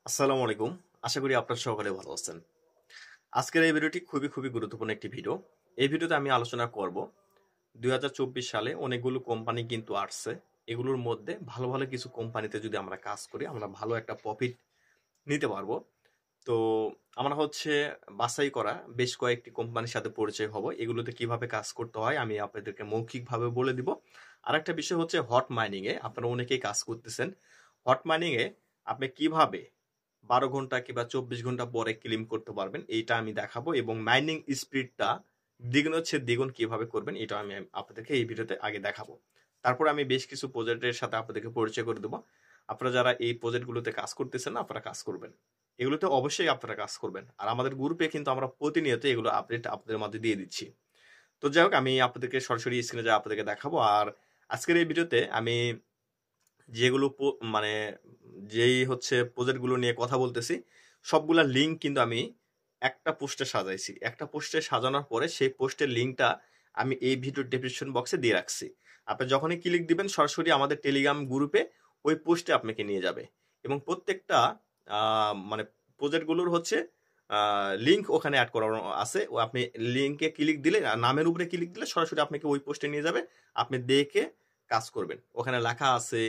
আসসালামু আলাইকুম। আশা করি আপনারা সকলে ভালো আছেন। আজকের এই ভিডিওটি খুবই গুরুত্বপূর্ণ একটি ভিডিও। এই ভিডিওতে আমি আলোচনা করব 2024 সালে অনেকগুলো কোম্পানি কিন্তু আসছে। এগুলোর মধ্যে ভালো কিছু কোম্পানিতে যদি আমরা কাজ করি, আমরা ভালো একটা প্রফিট নিতে পারবো। তো আমরা বাছাই করা বেশ কয়েকটি কোম্পানির সাথে পরিচয় হব। এগুলোতে কিভাবে কাজ করতে হয় আমি আপনাদেরকে মৌখিকভাবে বলে দিব। আরেকটা বিষয় হচ্ছে হট মাইনিং এ আপনারা অনেকেই কাজ করতেছেন। হট মাইনিং এ আপনি কিভাবে 12 ঘন্টা কিংবা 24 ঘন্টা পরে ক্লেম করতে পারবেন এইটা আমি দেখাবো, এবং মাইনিং স্পিডটা দ্বিগুণ কিভাবে করবেন এটা আমি আপনাদেরকে এই ভিডিওতে আগে দেখাবো। তারপর আমি বেশ কিছু প্রজেক্টের সাথে আপনাদেরকে পরিচয় করে দেবো। আপনারা যারা এই প্রজেক্টগুলোতে কাজ করতেছেন না, আপনারা কাজ করবেন, এগুলোতে অবশ্যই আপনারা কাজ করবেন। আর আমাদের গ্রুপে কিন্তু আমরা প্রতিনিয়ত এগুলো আপডেট আপনাদের মধ্যে দিয়ে দিচ্ছি। তো যাই হোক, আমি আপনাদেরকে সরাসরি স্ক্রিনে যা আপনাদেরকে দেখাবো। আর আজকের এই ভিডিওতে আমি যেগুলো মানে প্রজেক্টগুলো নিয়ে কথা বলতেছি, সবগুলা লিঙ্ক কিন্তু আমি একটা পোস্টে সাজাইছি। একটা পোস্টে সাজানোর পরে সেই পোস্টের লিঙ্কটা আমি এই ভিডিও ডেসক্রিপশন বক্সে দিয়ে রাখছি। আপনি যখনই ক্লিক দিবেন সরাসরি আমাদের টেলিগ্রাম গ্রুপে ওই পোস্টে আপনাকে নিয়ে যাবে, এবং প্রত্যেকটা মানে প্রজেক্টগুলোর লিঙ্ক ওখানে অ্যাড করা আছে। ও আপনি লিঙ্কে ক্লিক দিলে, নামের উপরে ক্লিক দিলে সরাসরি আপনাকে ওই পোস্টে নিয়ে যাবে। আপনি দেখে কাজ করবেন, ওখানে লেখা আছে,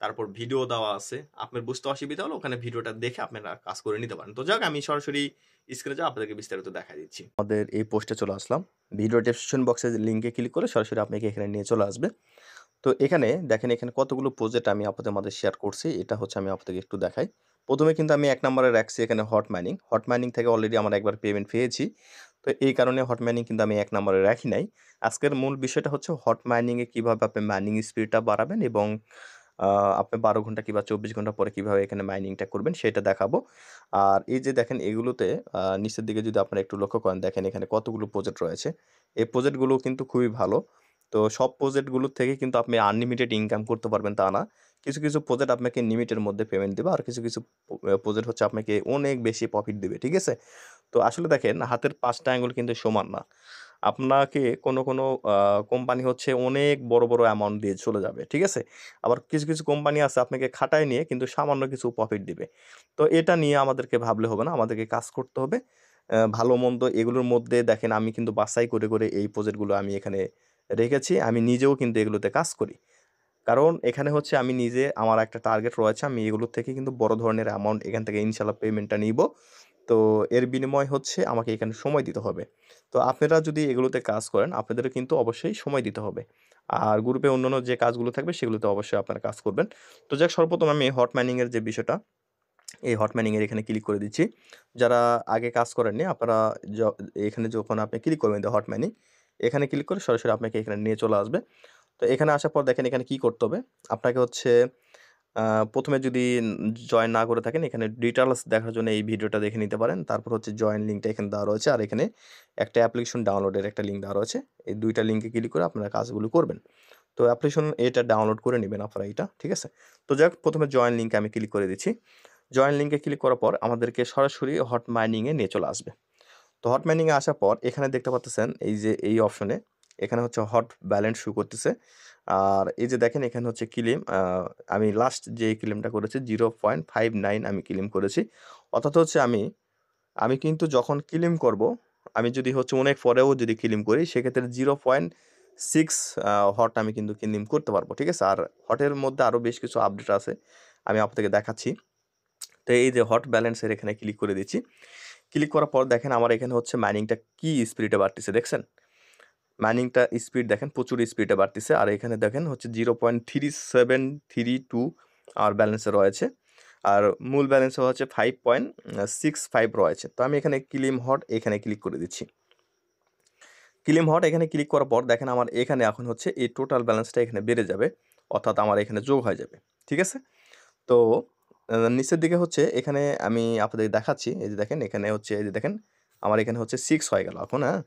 তারপর ভিডিও দেওয়া আছে। আপনার বুঝতে অসুবিধা হলে ওখানে ভিডিওটা দেখে আপনারা কাজ করে নিতে পারেন। তো যাক, আমি সরাসরি স্ক্রিনে যা আপনাদেরকে বিস্তারিত দেখা দিচ্ছি। আমাদের এই পোস্টে চলে আসলাম। ভিডিও ডেসক্রিপশন বক্সে লিঙ্কে ক্লিক করে সরাসরি আপনাকে এখানে নিয়ে চলে আসবে। তো এখানে দেখেন, এখানে কতগুলো প্রজেক্ট আমি আপনাদের মধ্যে শেয়ার করছি। এটা আমি আপনাদেরকে একটু দেখাই। প্রথমে কিন্তু আমি 1 নম্বরে রাখছি এখানে হট মাইনিং। হট মাইনিং থেকে অলরেডি আমার একবার পেমেন্ট পেয়েছি। তো এই কারণে হট মাইনিং কিন্তু আমি 1 নম্বরে রাখি নাই। আজকের মূল বিষয়টা হচ্ছে হট মাইনিং এ কিভাবে আপনি মাইনিং স্পিডটা বাড়াবেন, এবং আপনি 12 ঘন্টা কিংবা 24 ঘন্টা পরে কিভাবে এখানে মাইনিংটা করবেন সেটা দেখাবো। আর এই যে দেখেন, এগুলোতে নিচের দিকে যদি আপনারা একটু লক্ষ্য করেন, দেখেন এখানে কতগুলো প্রজেক্ট রয়েছে। এই প্রজেক্টগুলো কিন্তু খুবই ভালো। তো সব প্রজেক্টগুলোর থেকে কিন্তু আপনি আনলিমিটেড ইনকাম করতে পারবেন তা না। কিছু প্রজেক্ট আপনাকে লিমিটের মধ্যে পেমেন্ট দিবে, আর কিছু প্রজেক্ট আপনাকে অনেক বেশি প্রফিট দিবে। ঠিক আছে? তো আসলে দেখেন, হাতের 5টা আঙ্গুল কিন্তু সমান না। আপনাকে কোনো কোম্পানি অনেক বড় অ্যামাউন্ট দিয়ে চলে যাবে। ঠিক আছে? আবার কিছু কোম্পানি আছে আপনাকে খাটায় নিয়ে কিন্তু সামান্য কিছু প্রফিট দিবে। তো এটা নিয়ে আমাদেরকে ভাবলে হবে না, আমাদেরকে কাজ করতে হবে। ভালো-মন্দ এগুলোর মধ্যে দেখেন, আমি কিন্তু বাছাই করে এই প্রজেক্টগুলো আমি এখানে রেখেছি। আমি নিজেও কিন্তু এগুলোতে কাজ করি। কারণ এখানে আমি নিজে, আমার একটা টার্গেট রয়েছে। আমি এগুলোর থেকে কিন্তু বড় ধরনের অ্যামাউন্ট এখান থেকে ইনশাআল্লাহ পেমেন্টটা নিবো। তো এর বিনিময় আমাকে এখানে সময় দিতে হবে। তো আপনারা যদি এগুলোতে কাজ করেন, আপনাদেরও কিন্তু অবশ্যই সময় দিতে হবে। আর গ্রুপে অন্যান্য যে কাজগুলো থাকবে সেগুলোতে অবশ্যই আপনারা কাজ করবেন। তো যাক, সর্বপ্রথম আমি হট মাইনিং এর যে বিষয়টা, এই হট মাইনিং এর এখানে ক্লিক করে দিচ্ছি। যারা আগে কাজ করেননি, আপনারা য এখানে যখন আপনি ক্লিক করবেন হট মাইনিং, এখানে ক্লিক করে সরাসরি আপনাকে এখানে নিয়ে চলে আসবে। তো এখানে আসার পর দেখেন, এখানে কি করতে হবে? আপনাকে ১ম এ যদি জয়েন না করে থাকেন, এখানে ডিটেইলস দেখার জন্য এই ভিডিওটা দেখে নিতে পারেন। তারপর জয়েন লিঙ্কটা এখানে দেওয়া রয়েছে, আর এখানে একটা অ্যাপ্লিকেশন ডাউনলোডের একটা লিঙ্ক দেওয়া রয়েছে। এই ২ টা লিঙ্কে ক্লিক করে আপনারা কাজগুলো করবেন। তো অ্যাপ্লিকেশন এটা ডাউনলোড করে নিবেন আপনারা এটা। ঠিক আছে? তো যাক, ১ম এ জয়েন লিঙ্কে আমি ক্লিক করে দিচ্ছি। জয়েন লিঙ্কে ক্লিক করার পর আমাদেরকে সরাসরি হট মাইনিং এ নিয়ে চলে আসবে। তো হট মাইনিং এ আসার পর এখানে দেখতে পাচ্ছেন, এই যে এই অপশনে এখানে হট ব্যালেন্স শো করতেছে। আর এই যে দেখেন, এখানে ক্লেম, আমি লাস্ট যে ক্লেমটা করেছি 0.59 আমি ক্লেম করেছি। অর্থাৎ আমি কিন্তু যখন ক্লেম করব, আমি যদি অনেক পরেও যদি ক্লেম করি, সেক্ষেত্রে 0.6 হট আমি কিন্তু ক্লেম করতে পারবো। ঠিক আছে? আর হটের মধ্যে আরও বেশ কিছু আপডেট আছে, আমি আপনাদেরকে দেখাচ্ছি। তো এই যে হট ব্যালেন্সের এখানে ক্লিক করে দিচ্ছি। ক্লিক করার পর দেখেন, আমার এখানে মাইনিংটা কি স্পিডে বাড়তেছে দেখছেন? মাইনিংটা স্পিড দেখেন, প্রচুর স্পিডে বাড়তেছে। আর এখানে দেখেন 0.3732 আমার ব্যালেন্সে রয়েছে। আর মূল ব্যালেন্সে 5.65 রয়েছে। তো আমি এখানে ক্লেম হট এখানে ক্লিক করে দিচ্ছি। ক্লেম হট এখানে ক্লিক করার পর দেখেন, আমার এখানে এখন এই টোটাল ব্যালেন্সটা এখানে বেড়ে যাবে, অর্থাৎ আমার এখানে যোগ হয়ে যাবে। ঠিক আছে? তো নিচের দিকে এখানে আমি আপনাদের দেখাচ্ছি। এই যে দেখেন, এখানে এই যে দেখেন, আমার এখানে 6 হয়ে গেল এখন, হ্যাঁ?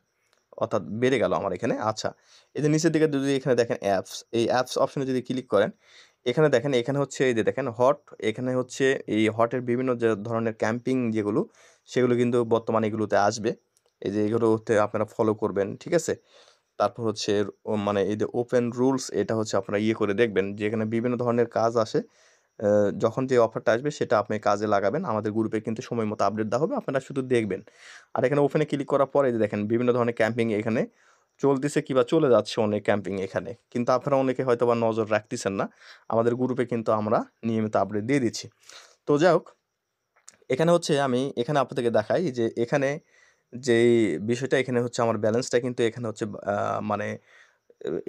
অর্থাৎ বেড়ে গেল আমার এখানে। আচ্ছা, এই যে নিচের দিকে যদি এখানে দেখেন অ্যাপস, এই অ্যাপস অপশনে যদি ক্লিক করেন, এখানে দেখেন, এখানে এই যে দেখেন হট, এখানে এই হটের বিভিন্ন যে ধরনের ক্যাম্পিং যেগুলো, সেগুলো কিন্তু বর্তমানে এগুলোতে আসবে। এই যে এগুলোতে আপনারা ফলো করবেন। ঠিক আছে? তারপর মানে এই যে ওপেন রুলস, এটা আপনারা করে দেখবেন যে এখানে বিভিন্ন ধরনের কাজ আসে। যখন যে অফারটা আসবে সেটা আপনি কাজে লাগাবেন। আমাদের গ্রুপে কিন্তু সময় মতো আপডেট দেওয়া হবে, আপনারা শুধু দেখবেন। আর এখানে ওপেনে ক্লিক করার পরে যে দেখেন বিভিন্ন ধরনের ক্যাম্পিং এখানে চলতেছে কিংবা চলে যাচ্ছে অনেক ক্যাম্পিং এখানে। কিন্তু আপনারা অনেকে হয়তোবা নজর রাখতেছেন না। আমাদের গ্রুপে কিন্তু আমরা নিয়মিত আপডেট দিয়ে দিচ্ছি। তো যাই হোক, এখানে হচ্ছে আমি এখানে আপনাদেরকে দেখাই যে এখানে যেই বিষয়টা এখানে হচ্ছে আমার ব্যালেন্সটা কিন্তু এখানে হচ্ছে মানে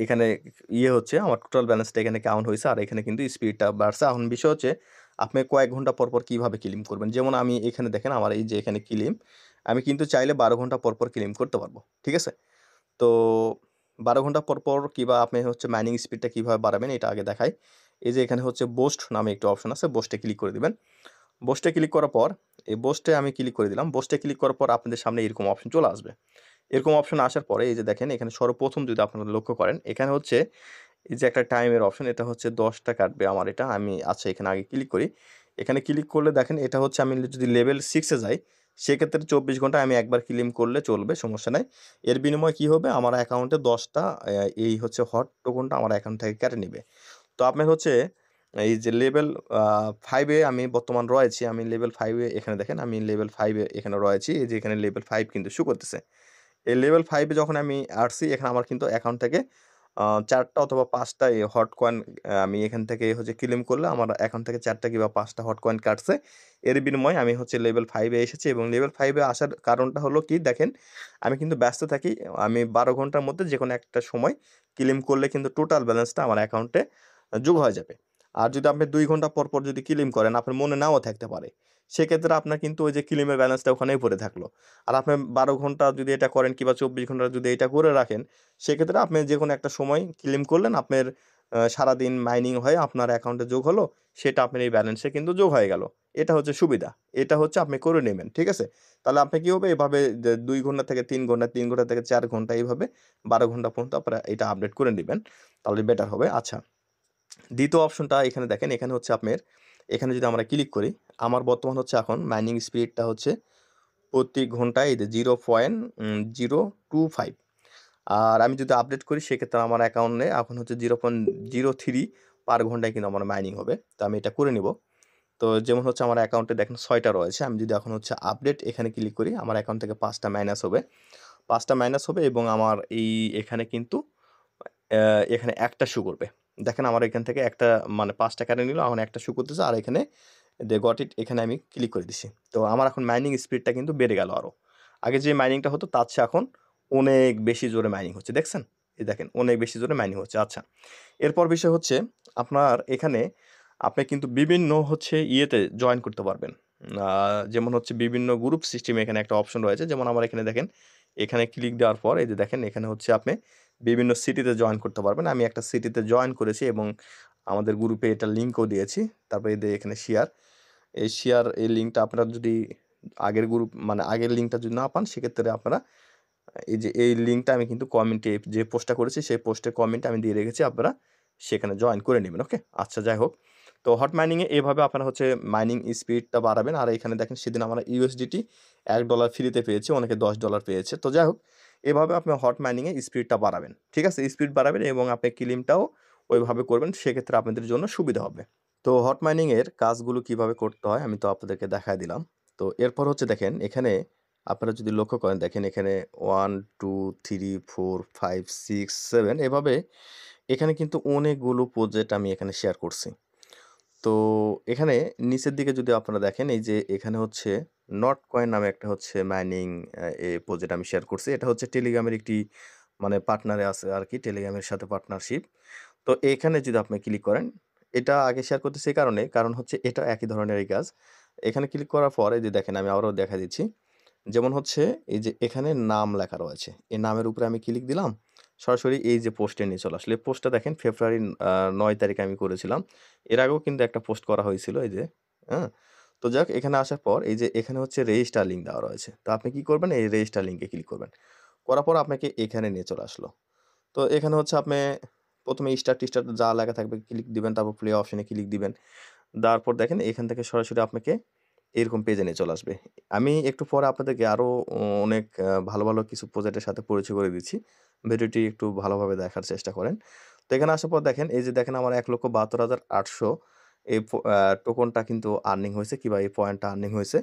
এখানে হচ্ছে আমার টোটাল ব্যালেন্সটা এখানে কাউন্ট হয়েছে আর এখানে কিন্তু স্পিডটা বাড়ছে। এখন বিষয় হচ্ছে আপনি কয়েক ঘন্টা পর পর কীভাবে ক্লেম করবেন। যেমন আমি এখানে দেখেন আমার এই যে এখানে ক্লেম, আমি কিন্তু চাইলে 12 ঘন্টা পর পর ক্লেম করতে পারবো, ঠিক আছে? তো 12 ঘন্টা পর পর কিংবা আপনি হচ্ছে মাইনিং স্পিডটা কীভাবে বাড়াবেন এটা আগে দেখাই। এই যে এখানে হচ্ছে বোস্ট নামে একটা অপশন আছে, বোস্টে ক্লিক করে দিবেন। বোস্টে ক্লিক করার পর এই বোস্টে আমি ক্লিক করে দিলাম। বোস্টে ক্লিক করার পর আপনাদের সামনে এরকম অপশন চলে আসবে। এরকম অপশন আসার পরে এই যে দেখেন এখানে সর্বপ্রথম যদি আপনারা লক্ষ্য করেন এখানে হচ্ছে এই যে একটা টাইমের অপশন, এটা হচ্ছে 10 টা কাটবে আমার এটা। আমি আচ্ছা এখানে আগে ক্লিক করি। এখানে ক্লিক করলে দেখেন এটা হচ্ছে আমি যদি লেভেল 6 এ যাই সেক্ষেত্রে 24 ঘন্টায় আমি একবার ক্লেম করলে চলবে, সমস্যা নাই। এর বিনিময়ে কী হবে আমার অ্যাকাউন্টে 10 টা এই হচ্ছে হট টোকনটা আমার অ্যাকাউন্ট থেকে কেটে নিবে। তো আপনার হচ্ছে এই যে লেভেল 5 এ আমি বর্তমান রয়েছি। আমি লেভেল 5 এ এখানে দেখেন আমি লেভেল 5 এ এখানে রয়েছি। এই যে এখানে লেভেল 5 কিন্তু শো করতেছে। এই লেভেল 5 এ যখন আমি আসছি এখানে আমার কিন্তু অ্যাকাউন্ট থেকে 4 টা অথবা 5 টা এই হট কয়েন আমি এখান থেকে হচ্ছে ক্লেম করলে আমার অ্যাকাউন্ট থেকে 4 টা কিংবা 5 টা হট কয়েন কাটছে। এর বিনিময়ে আমি হচ্ছে লেভেল 5 এ এসেছি এবং লেভেল 5 এ আসার কারণটা হলো কি দেখেন, আমি কিন্তু ব্যস্ত থাকি। আমি 12 ঘন্টার মধ্যে যেকোনো একটা সময় ক্লেম করলে কিন্তু টোটাল ব্যালেন্সটা আমার অ্যাকাউন্টে যোগ হয়ে যাবে। আর যদি আপনি 2 ঘন্টা পর পর যদি ক্লেম করেন আপনার মনে নাও থাকতে পারে। সেক্ষেত্রে আপনার কিন্তু ওই যে ক্লেমের ব্যালেন্সটা ওখানেই পড়ে থাকলো। আর আপনি 12 ঘন্টা যদি এটা করেন কিংবা 24 ঘন্টা যদি এটা করে রাখেন, সেক্ষেত্রে আপনি যেকোনো একটা সময় ক্লেম করলেন, আপনার সারাদিন মাইনিং হয়ে আপনার অ্যাকাউন্টে যোগ হলো, সেটা আপনার এই ব্যালেন্সে কিন্তু যোগ হয়ে গেল। এটা হচ্ছে সুবিধা। এটা হচ্ছে আপনি করে নেবেন, ঠিক আছে? তাহলে আপনি কী হবে এভাবে 2 ঘন্টা থেকে 3 ঘন্টা, 3 ঘন্টা থেকে 4 ঘন্টা এইভাবে 12 ঘন্টা পর্যন্ত আপনারা এটা আপডেট করে নিবেন। তাহলে বেটার হবে। আচ্ছা, দ্বিতীয় অপশনটা এখানে দেখেন, এখানে হচ্ছে আপনার এখানে যদি আমরা ক্লিক করি, আমার বর্তমান হচ্ছে এখন মাইনিং স্পিডটা হচ্ছে প্রতি ঘন্টায় এই যে 0.025। আর আমি যদি আপডেট করি সেক্ষেত্রে আমার অ্যাকাউন্টে এখন হচ্ছে 0.03 পার ঘন্টায় কিন্তু আমার মাইনিং হবে। তো আমি এটা করে নিব। তো যেমন হচ্ছে আমার অ্যাকাউন্টে দেখেন 6 টা রয়েছে। আমি যদি এখন হচ্ছে আপডেট এখানে ক্লিক করি, আমার অ্যাকাউন্ট থেকে 5 টা মাইনাস হবে। 5 টা মাইনাস হবে এবং আমার এখানে কিন্তু এখানে একটা শো করবে। দেখেন আমার এখান থেকে একটা মানে 5 টা কেটে নিল, এখন একটা শো করতেছে আর এখানে গট ইট এখানে আমি ক্লিক করে দিছি। তো আমার এখন মাইনিং স্পিডটা কিন্তু বেড়ে গেল আরও। আগে যে মাইনিংটা হতো তার চেয়ে এখন অনেক বেশি জোরে মাইনিং হচ্ছে, দেখছেন? এই দেখেন অনেক বেশি জোরে মাইনিং হচ্ছে। আচ্ছা, এরপর বিষয় হচ্ছে আপনার এখানে আপনি কিন্তু বিভিন্ন হচ্ছে ইয়েতে জয়েন করতে পারবেন। যেমন হচ্ছে বিভিন্ন গ্রুপ সিস্টেমে এখানে একটা অপশন রয়েছে। যেমন আমার এখানে দেখেন, এখানে ক্লিক দেওয়ার পর এই যে দেখেন এখানে হচ্ছে আপনি বিভিন্ন সিটিতে জয়েন করতে পারবেন। আমি একটা সিটিতে জয়েন করেছি এবং আমাদের গ্রুপে এটার লিঙ্কও দিয়েছি। তারপরে এই যে এখানে শেয়ার, এই লিঙ্কটা আপনারা যদি আগের গ্রুপ মানে আগের লিঙ্কটা যদি না পান সেক্ষেত্রে আপনারা এই যে এই লিঙ্কটা আমি কিন্তু কমেন্টে যে পোস্টটা করেছি সেই পোস্টের কমেন্টে আমি দিয়ে রেখেছি, আপনারা সেখানে জয়েন করে নেবেন। ওকে, আচ্ছা যাই হোক, তো হট মাইনিংয়ে এভাবে আপনারা হচ্ছে মাইনিং স্পিডটা বাড়াবেন। আর এখানে দেখেন সেদিন আমরা ইউএসডিটি $1 ফ্রিতে পেয়েছি, অনেকে $10 পেয়েছে। তো যাই হোক, এভাবে আপনি হট মাইনিংয়ে স্পিডটা বাড়াবেন, ঠিক আছে? স্পিড বাড়াবেন এবং আপনি ক্লেমটাও ওইভাবে করবেন, সেক্ষেত্রে আপনাদের জন্য সুবিধা হবে। তো হট মাইনিংয়ের কাজগুলো কিভাবে করতে হয় আমি তো আপনাদেরকে দেখায় দিলাম। তো এরপর হচ্ছে দেখেন এখানে আপনারা যদি লক্ষ্য করেন, দেখেন এখানে 1 2 3 4 5 6 7 এভাবে এখানে কিন্তু অনেকগুলো প্রজেক্ট আমি এখানে শেয়ার করছি। তো এখানে নিচের দিকে যদি আপনারা দেখেন এই যে এখানে হচ্ছে NOTcoin নামে একটা হচ্ছে মাইনিং প্রজেক্ট আমি শেয়ার করছি। এটা হচ্ছে টেলিগ্রামের একটি মানে পার্টনারে আছে আরকি, টেলিগ্রামের সাথে পার্টনারশিপ। তো এখানে যদি আপনি ক্লিক করেন, এটা আগে শেয়ার করতেছি এই কারণ হচ্ছে এটা একই ধরনেরই কাজ। এখানে ক্লিক করার পর এই যে দেখেন আমি আবারও দেখা দিচ্ছি। যেমন হচ্ছে এই যে এখানে নাম লেখা রয়েছে। এই নামের উপরে আমি ক্লিক দিলাম। সরাসরি এই যে পোস্টে নিয়ে চলে আসলো। এই পোস্টটা দেখেন ফেব্রুয়ারি 9 তারিখে আমি করেছিলাম। এর আগেও কিন্তু একটা পোস্ট করা হয়েছিল এই যে, হ্যাঁ? তো যাক এখানে আসার পর এই যে এখানে হচ্ছে রেজিস্টার লিঙ্ক দেওয়া রয়েছে। তো আপনি কি করবেন? এই রেজিস্টার লিঙ্কে ক্লিক করবেন। করার পর আপনাকে এখানে নিয়ে চলে আসলো। তো এখানে হচ্ছে আপনি ১ম এ স্টার্ট-টিস্টার যা লেখা থাকবে ক্লিক দিবেন, তারপর প্লে অপশনে ক্লিক দিবেন। দেওয়ার পর দেখেন এখান থেকে সরাসরি আপনাকে এরকম পেজে নিয়ে চলে আসবে। আমি একটু পরে আপনাদেরকে আরও অনেক ভালো, ভালো কিছু প্রজেক্টের সাথে পরিচয় করে দিচ্ছি। ভিডিওটি একটু ভালোভাবে দেখার চেষ্টা করেন। তো এখানে আসার পর দেখেন এই যে দেখেন আমার ১,৭২,৮০০ এই টোকনটা কিন্তু আর্নিং হয়েছে কিংবা এই পয়েন্টটা আর্নিং হয়েছে।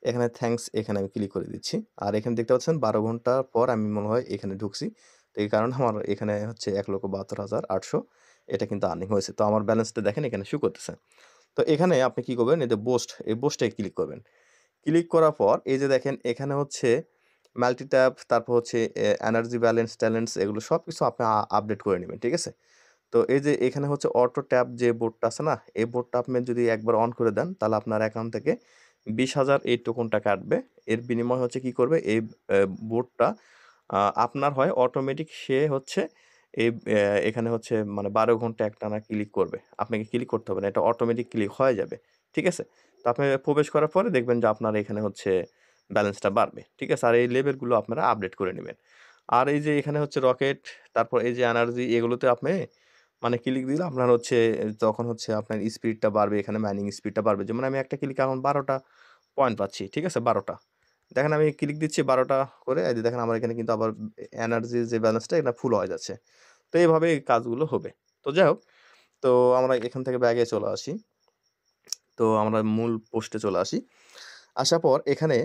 এখানে থ্যাঙ্কস এখানে আমি ক্লিক করে দিচ্ছি। আর এখানে দেখতে পাচ্ছেন 12 ঘন্টা পর আমি মনে হয় এখানে ঢুকছি। তো এই কারণে আমার এখানে হচ্ছে 1,72,800 এটা কিন্তু আর্নিং হয়েছে। তো আমার ব্যালেন্সটা দেখেন এখানে শো করতেছে। তো এখানে আপনি কি করবেন, এই যে বুস্ট, এই বুস্টে ক্লিক করবেন। ক্লিক করার পর এই যে দেখেন এখানে হচ্ছে মাল্টি ট্যাব, তারপর হচ্ছে এনার্জি ব্যালেন্স ট্যালেন্টস, এগুলো সবকিছু আপনি আপডেট করে নেবেন, ঠিক আছে? তো এই যে এখানে হচ্ছে অটো ট্যাব যে বোর্ডটা আছে না, এই বোর্ডটা আপনি যদি একবার অন করে দেন তাহলে আপনার অ্যাকাউন্ট থেকে 20,000 এই টোকনটা কাটবে। এর বিনিময়ে হচ্ছে কি করবে, এই বোর্ডটা আপনার হয় অটোমেটিক, সে হচ্ছে এই এখানে হচ্ছে মানে 12 ঘন্টা একটানা ক্লিক করবে। আপনাকে ক্লিক করতে হবে না, এটা অটোমেটিক ক্লিক হয়ে যাবে, ঠিক আছে? তো আপনি প্রবেশ করার পরে দেখবেন যে আপনার এখানে হচ্ছে ব্যালেন্সটা বাড়বে, ঠিক আছে? আর এই লেভেলগুলো আপনারা আপডেট করে নেবেন। আর এই যে এখানে হচ্ছে রকেট, তারপর এই যে এনার্জি, এগুলোতে আপনি মানে ক্লিক দিলে আপনার হচ্ছে তখন হচ্ছে আপনার স্পিডটা বাড়বে, এখানে মাইনিং স্পিডটা বাড়বে। যেমন আমি একটা ক্লিকে এখন 12টা পয়েন্ট পাচ্ছি, ঠিক আছে? 12টা। দেখেন আমি ক্লিক দিচ্ছি 12টা করে, এই যে দেখেন আমার এখানে কিন্তু আবার এনার্জির যে ব্যালেন্সটা এটা ফুল হয়ে যাচ্ছে। তো এইভাবে এই কাজগুলো হবে। তো যাই হোক, তো আমরা এখান থেকে ব্যাগে চলে আসি। তো আমরা মূল পোস্টে চলে আসি। আসার পর এখানে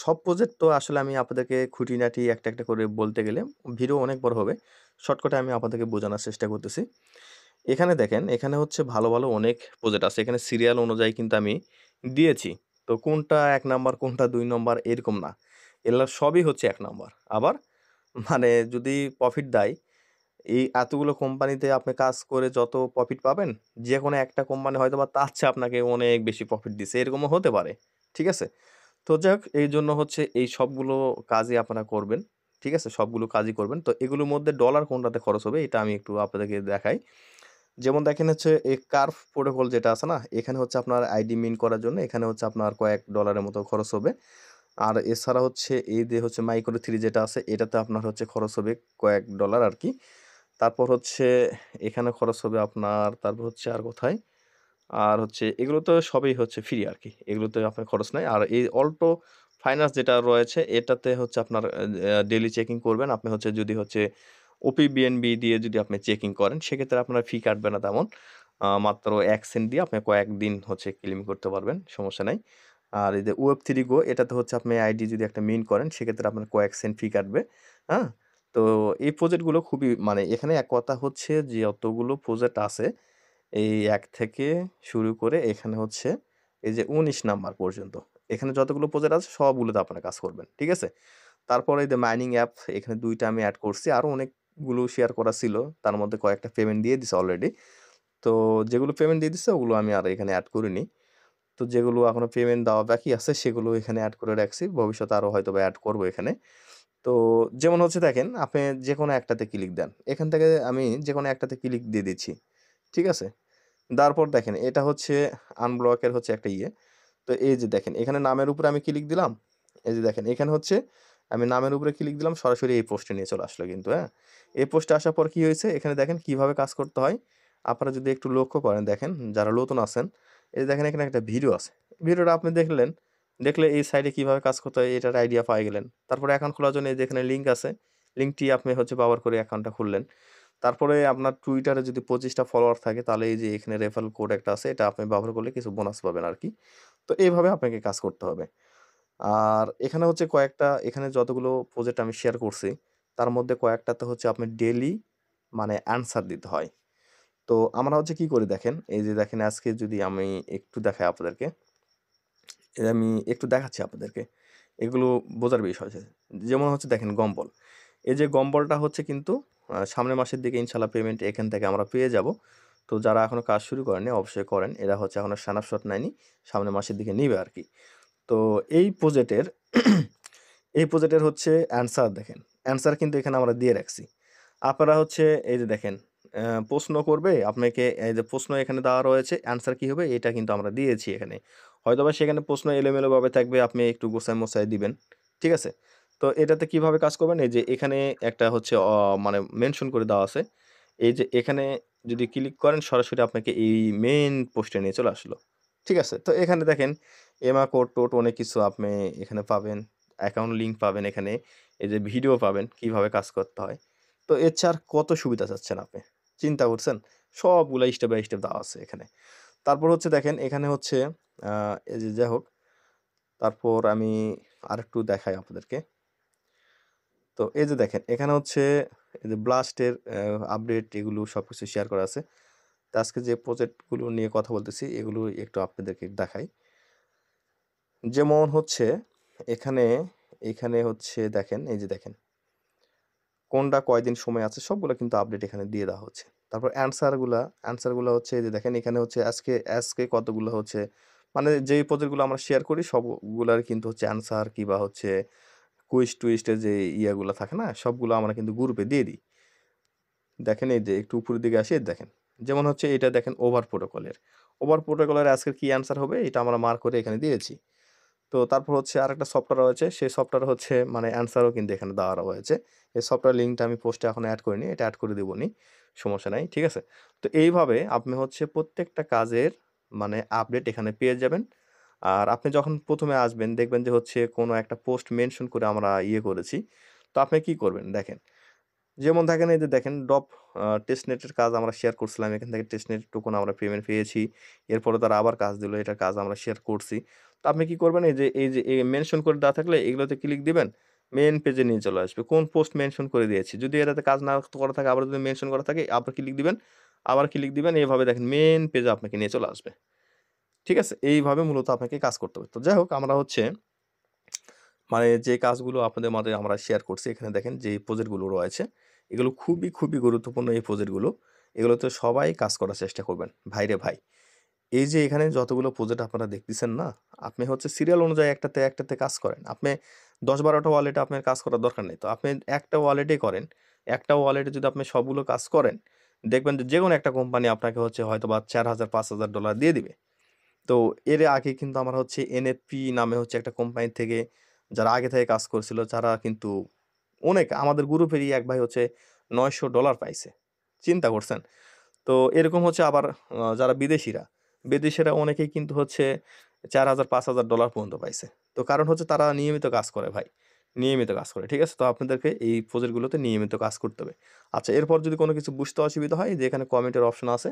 সব প্রজেক্ট তো আসলে আমি আপনাদেরকে খুঁটিনাটি একটা, একটা করে বলতে গেলে ভিডিও অনেক বড় হবে। শর্টকাটে আমি আপনাদেরকে বোঝানোর চেষ্টা করতেছি। এখানে দেখেন, এখানে হচ্ছে ভালো, ভালো অনেক প্রজেক্ট আছে। এখানে সিরিয়াল অনুযায়ী কিন্তু আমি দিয়েছি। তো কোনটা ১ নাম্বার, কোনটা ২ নম্বর এরকম না। এগুলা সবই হচ্ছে ১ নাম্বার। আবার মানে যদি প্রফিট দেয়, এই এতগুলো কোম্পানিতে আপনি কাজ করে যত প্রফিট পাবেন, যেকোনো একটা কোম্পানি হয়তোবা তার চেয়ে আপনাকে অনেক বেশি প্রফিট দিছে। এরকমও হতে পারে। ঠিক আছে? তো যাই হোক, এইজন্য হচ্ছে এই সবগুলো কাজই আপনারা করবেন। ঠিক আছে? সবগুলো কাজই করবেন। তো এগুলোর মধ্যে ডলার কোনটাতে খরচ হবে এটা আমি একটু আপনাদেরকে দেখাই। যেমন দেখেন হচ্ছে এই কার্ভ প্রোটোকল যেটা আছে না? এখানে হচ্ছে আপনার আইডি মিন্ট করার জন্য এখানে হচ্ছে আপনার কয়েক ডলারের মতো খরচ হবে। আর এছাড়া হচ্ছে এই যে হচ্ছে মাইক্রো 3 যেটা আছে এটাতে আপনার হচ্ছে খরচ হবে কয়েক ডলার আরকি। তারপর হচ্ছে এখানে খরচ হবে আপনার, তারপর হচ্ছে আর কোথায়? আর হচ্ছে এগুলো তো সবই হচ্ছে ফ্রি আরকি। এগুলোতে আপনার খরচ নাই। আর এই অল্টো ফাইন্যান্স যেটা রয়েছে এটাতে হচ্ছে আপনার ডেইলি চেকিং করবেন। আপনি হচ্ছে যদি হচ্ছে ওপিবিএনবি দিয়ে যদি আপনি চেকিং করেন সেক্ষেত্রে আপনার ফি কাটবে না তেমন। মাত্র ১ সেন্ট দিয়ে আপনি কয়েকদিন হচ্ছে ক্লেম করতে পারবেন, সমস্যা নাই। আর এই যে Web3 Go এটাতে হচ্ছে আপনি আইডি যদি একটা মিন্ট করেন সেক্ষেত্রে আপনার কয়েক সেন্ট ফি কাটবে। হ্যাঁ? তো এই প্রজেক্টগুলো খুবই মানে এখানে এক কথা হচ্ছে যে যতগুলো প্রজেক্ট আছে এই ১ থেকে শুরু করে এখানে হচ্ছে এই যে ১৯ নাম্বার পর্যন্ত। এখানে যতগুলো প্রজেক্ট আছে সবগুলোতে আপনারা কাজ করবেন। ঠিক আছে? তারপরে এই যে মাইনিং অ্যাপ এখানে ২ টা আমি এড করছি। আরো অনেকগুলো শেয়ার করা ছিল। তার মধ্যে কয়েকটা পেমেন্ট দিয়ে দিছে অলরেডি। তো যেগুলো পেমেন্ট দিয়ে দিছে ওগুলো আমি আর এখানে এড করিনি। তো যেগুলো এখনো পেমেন্ট দেওয়া বাকি আছে সেগুলো এখানে এড করে রাখছি। ভবিষ্যতে আরো হয়তোবা এড করব এখানে। তো যেমন হচ্ছে দেখেন আপনি যেকোনো একটাতে ক্লিক দেন। এখান থেকে আমি যেকোনো একটাতে ক্লিক দিয়ে দিচ্ছি। ঠিক আছে? দেওয়ার পর দেখেন এটা হচ্ছে আনব্লকের হচ্ছে একটা ইয়ে। তো এই যে দেখেন এখানে নামের উপরে আমি ক্লিক দিলাম। এই যে দেখেন এখানে হচ্ছে আমি নামের উপরে ক্লিক দিলাম, সরাসরি এই পোস্টে নিয়ে চলে আসলো কিন্তু, হ্যাঁ? এই পোস্টে আসার পর কি হয়েছে এখানে দেখেন কিভাবে কাজ করতে হয়। আপনারা যদি একটু লক্ষ্য করেন দেখেন যারা নতুন আছেন, এই যে দেখেন এখানে একটা ভিডিও আছে। ভিডিওটা আপনি দেখলেন, দেখলে এই সাইডে কিভাবে কাজ করতে হয় এটার আইডিয়া পেয়ে গেলেন। তারপরে অ্যাকাউন্ট খোলার জন্য এই যে এখানে লিঙ্ক আছে। লিঙ্কটি আপনি হচ্ছে ব্যবহার করে অ্যাকাউন্টটা খুললেন। তারপরে আপনার টুইটারে যদি ২৫ টা ফলোয়ার থাকে তাহলে এই যে এখানে রেফারেল কোড একটা আছে এটা আপনি ব্যবহার করলে কিছু বোনাস পাবেন আরকি। তো এইভাবে আপনাকে কাজ করতে হবে। আর এখানে হচ্ছে কয়েকটা, এখানে যতগুলো প্রজেক্ট আমি শেয়ার করছি তার মধ্যে কয়েকটাতে হচ্ছে আপনি ডেইলি মানে অ্যানসার দিতে হয়। তো আমরা হচ্ছে কি করি দেখেন, এই যে দেখেন আজকে যদি আমি একটু দেখাই আপনাদেরকে, আমি একটু দেখাচ্ছি আপনাদেরকে। এগুলো বোঝার বিষয় আছে। যেমন হচ্ছে দেখেন গম্বল। এই যে গম্বলটা হচ্ছে কিন্তু সামনের মাসের দিকে ইনশাআল্লাহ পেমেন্ট এখান থেকে আমরা পেয়ে যাব। তো যারা এখনো কাজ শুরু করেননি অবশ্যই করেন। এরা হচ্ছে এখনো স্ন্যাপশট নেয়নি। সামনের মাসের দিকে নিবে আরকি। তো এই প্রজেক্টের এই প্রজেক্টের হচ্ছে অ্যান্সার দেখেন। অ্যান্সার কিন্তু এখানে আমরা দিয়ে রাখছি। আপনারা হচ্ছে এই যে দেখেন প্রশ্ন করবে আপনাকে, এই যে প্রশ্ন এখানে দেওয়া রয়েছে, অ্যান্সার কি হবে এটা কিন্তু আমরা দিয়েছি এখানে। হয়তোবা সেখানে প্রশ্ন এলোমেলোভাবে থাকবে, আপনি একটু গোছায়-মোছায় দিবেন। ঠিক আছে? তো এটাতে কিভাবে কাজ করবেন? এই যে এখানে একটা হচ্ছে মানে মেনশন করে দেওয়া আছে। এই যে এখানে যদি ক্লিক করেন সরাসরি আপনাকে এই মেইন পোস্টে নিয়ে চলে আসলো। ঠিক আছে? তো এখানে দেখেন এমা কোড-টোড অনেক কিছু আপনি এখানে পাবেন। অ্যাকাউন্ট লিঙ্ক পাবেন এখানে। এই যে ভিডিও পাবেন কিভাবে কাজ করতে হয়। তো এর চেয়ে আর কত সুবিধা চাচ্ছেন আপনি? চিন্তা করছেন? সবগুলা স্টেপ বাই স্টেপ দেওয়া আছে এখানে। তারপর হচ্ছে দেখেন এখানে হচ্ছে এই যে যাই হোক, তারপর আমি আরেকটু দেখাই আপনাদেরকে। তো এই যে দেখেন এখানে হচ্ছে এই যে ব্লাস্টের আপডেট এগুলো সব কিছু শেয়ার করা আছে। তো আজকে যে প্রজেক্টগুলো নিয়ে কথা বলতেছি এগুলো একটু আপনাদেরকে দেখাই। যেমন হচ্ছে এখানে এখানে হচ্ছে দেখেন, এই যে দেখেন কোনটা কয়দিন সময় আছে সবগুলো কিন্তু আপডেট এখানে দিয়ে দেওয়া হচ্ছে। তারপর অ্যান্সারগুলো হচ্ছে এই যে দেখেন এখানে হচ্ছে আজকে আজকে কতগুলো হচ্ছে, মানে যেই প্রজেক্টগুলো আমরা শেয়ার করি সবগুলার কিন্তু হচ্ছে অ্যান্সার কিংবা হচ্ছে কুইজ টুইস্টের যে ইয়াগুলো থাকে না, সবগুলো আমরা কিন্তু গ্রুপে দিয়ে দিই। দেখেন এই যে একটু উপরের দিকে আসি, এই দেখেন যেমন হচ্ছে এটা দেখেন ওভার প্রোটোকলের আজকের কি অ্যান্সার হবে এটা আমরা মার্ক করে এখানে দিয়েছি। তো তারপর হচ্ছে আরেকটা সফটওয়্যার রয়েছে, সেই সফটওয়্যার হচ্ছে মানে অ্যান্সারও কিন্তু এখানে দেওয়া রয়েছে। এই সফটওয়্যার লিঙ্কটা আমি পোস্টে এখন অ্যাড করিনি, এটা অ্যাড করে দেবো নি, সমস্যা নাই, ঠিক আছে? তো এইভাবে আপনি হচ্ছে প্রত্যেকটা কাজের মানে আপডেট এখানে পেয়ে যাবেন। আর আপনি যখন প্রথমে আসবেন দেখবেন যে হচ্ছে কোনো একটা পোস্ট মেনশন করে আমরা ইয়ে করেছি। তো আপনি কি করবেন দেখেন, যেমন দেখেন এই যে দেখেন টেস্টনেটের কাজ আমরা শেয়ার করছিলাম, এখান থেকে টেস্টনেট টোকন আমরা পেমেন্ট পেয়েছি। এরপরে তারা আবার কাজ দিল, এটার কাজ আমরা শেয়ার করছি। তো আপনি কি করবেন, এই যে মেনশন করে দেওয়া থাকলে এগুলোতে ক্লিক দিবেন, মেন পেজে নিয়ে চলে আসবে কোন পোস্ট মেনশন করে দিয়েছি। যদি এটাতে কাজ না করা থাকে আবার যদি মেনশন করা থাকে আবার ক্লিক দিবেন, আবার ক্লিক দিবেন, এইভাবে দেখেন মেন পেজে আপনাকে নিয়ে চলে আসবে। ঠিক আছে? এইভাবে মূলত আপনাকে কাজ করতে হবে। তো যাই হোক আমরা হচ্ছে মানে যে কাজগুলো আপনাদের মাঝে আমরা শেয়ার করছি এখানে দেখেন যে প্রজেক্টগুলো রয়েছে এগুলো খুবই গুরুত্বপূর্ণ। এই প্রজেক্টগুলো এগুলোতে সবাই কাজ করার চেষ্টা করবেন ভাইরে ভাই। এই যে এখানে যতগুলো প্রজেক্ট আপনারা দেখতেছেন না, আপনি হচ্ছে সিরিয়াল অনুযায়ী একটাতে কাজ করেন। আপনি ১০-১২টা ওয়ালেটে আপনার কাজ করার দরকার নেই। তো আপনি একটা ওয়ালেটেই করেন। একটা ওয়ালেটে যদি আপনি সবগুলো কাজ করেন, দেখবেন যে যেকোনো একটা কোম্পানি আপনাকে হচ্ছে হয়তোবা $৪,০০০-৫,০০০ দিয়ে দিবে। তো এর আগে কিন্তু আমরা হচ্ছে এনএফপি নামে হচ্ছে একটা কোম্পানি থেকে যারা আগে থেকে কাজ করছিল, যারা কিন্তু অনেক আমাদের গ্রুপেরই এক ভাই হচ্ছে $৯০০ পাইছে। চিন্তা করছেন? তো এরকম হচ্ছে আবার যারা বিদেশিরা অনেকেই কিন্তু হচ্ছে $৪,০০০-৫,০০০ পর্যন্ত পাইছে। তো কারণ হচ্ছে তারা নিয়মিত কাজ করে ভাই। নিয়মিত কাজ করে। ঠিক আছে? তো আপনাদেরকে এই প্রজেক্টগুলোতে নিয়মিত কাজ করতে হবে। আচ্ছা, এরপর যদি কোনো কিছু বুঝতে অসুবিধা হয় যে এখানে কমেন্টের অপশন আছে।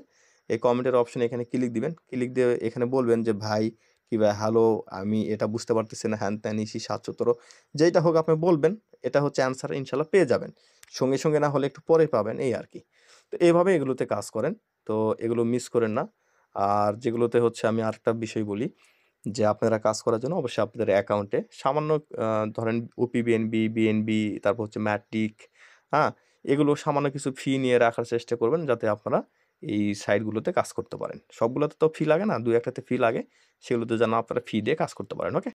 এই কমেন্টের অপশনে এখানে ক্লিক দিবেন। ক্লিক দিয়ে এখানে বলবেন যে ভাই কিংবা হ্যালো আমি এটা বুঝতে পারতেছি না, হ্যান-ত্যান ইসি ৭১৭ যেইটা হোক আপনি বলবেন। এটা হচ্ছে অ্যান্সার ইনশাআল্লাহ পেয়ে যাবেন। সঙ্গে না হলে একটু পরে পাবেন এই আরকি। তো এভাবে এগুলোতে কাজ করেন। তো এগুলো মিস করেন না। আর যেগুলোতে হচ্ছে আমি আরেকটা বিষয় বলি যে আপনারা কাজ করার জন্য অবশ্যই আপনাদের অ্যাকাউন্টে সামান্য ধরেন ওপিবিএনবি, বিএনবি তারপর হচ্ছে ম্যাটিক, হ্যাঁ? এগুলো সামান্য কিছু ফি নিয়ে রাখার চেষ্টা করবেন যাতে আপনারা এই সাইটগুলোতে কাজ করতে পারেন। সবগুলোতে তো ফি লাগে না, ২-১ টাতে ফি লাগে। সেগুলোতে যেন আপনারা ফি দিয়ে কাজ করতে পারেন। ওকে?